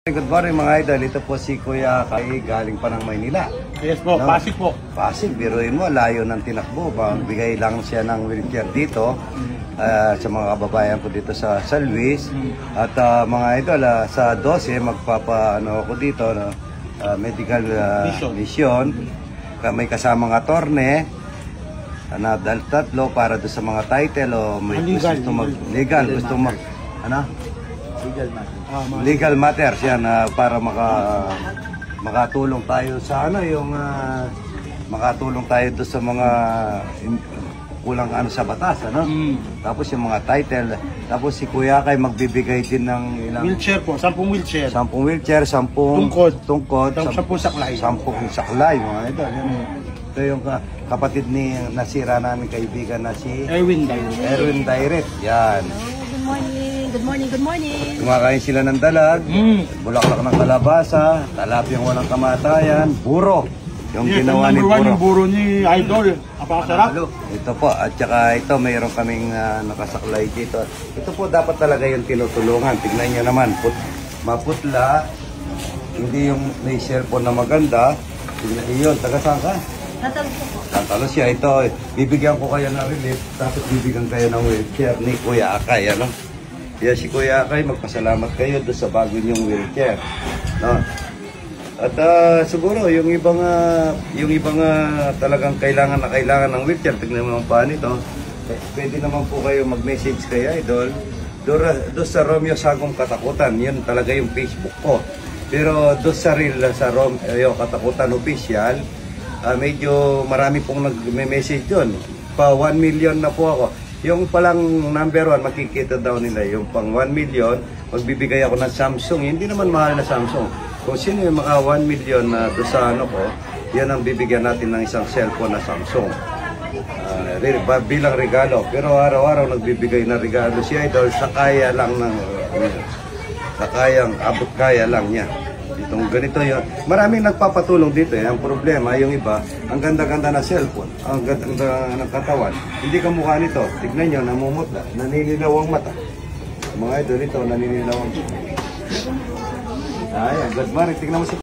Good morning mga idol, ito po si Kuya Kay galing pa ng Maynila. Yes po, no? Pasig po. Pasig, biruin mo, layo ng tinakbo. Bigay lang siya ng wheelchair dito sa mga kababayan ko dito sa San Luis. At mga idol, sa 12 magpapaano ako dito, medical mission. May kasamang attorney na tatlo para do sa mga title o may gusto mag-legal, gusto mag ano? Legal matters yan para makatulong tayo sa ano yung makatulong tayo do sa mga kulang ano sa batas ano. Tapos yung mga title, tapos si Kuya Kay magbibigay din ng ilang wheelchair po, 10 wheelchair. 10 wheelchair, 10 tungkod, 10 saklay. 10 saklay mga ito. Ito yung kapatid ni nasira namin kaibigan na si Erwin Dairet. Erwin Dairet. Yan. Good morning, good morning, good morning. Kumakain sila ng dalag, bulaklak ng kalabasa, talapyang walang kamatayan, buro. Yung ginawa ni Buro. Yung buro ni Idol. Napakasarap. Ito po, at saka ito mayroon kaming nakasaklay dito. Ito po dapat talaga yung tinutulungan. Tignan nyo naman, maputla, hindi yung may cellphone na maganda. Tignan nyo yun, taga saan ka? Tatalog po. Tatalo siya. Ito, bibigyan ko kayo ng relief, tapos bibigyan kayo ng wheelchair ni Kuya Akay, ano? Kaya si Kuya Akay, magpasalamat kayo doon sa bago niyong wheelchair. No? At siguro, yung ibang talagang kailangan ng wheelchair, tignan mo ang paan ito, pwede naman po kayo mag-message kay Idol. Doon sa Romeo Sagong Katakutan, yun talaga yung Facebook ko. Pero doon sa real, sa Romeo Katakutan Official, medyo marami pong nag-message doon. Pa 1 million na po ako. Yung palang number 1, makikita daw nila. Yung pang 1 million, magbibigay ako ng Samsung. Hindi naman mahal na Samsung. Kung sino yung mga 1 million na doon sa ano ko, yan ang bibigyan natin ng isang cellphone na Samsung. Bilang regalo. Pero araw-araw nagbibigay na regalo si Idol sa kaya lang ng sa kayang abot kaya lang niya. Itong ganito yun. Maraming nagpapatulong dito. Ang problema, yung iba, ang ganda-ganda na cellphone, ang ganda ng katawan. Hindi ka mukha nito. Tignan nyo, namumutla. Naninilaw ang mata. Mga idol ito, naninilaw ang mata. Ayan, good morning. Tignan mo si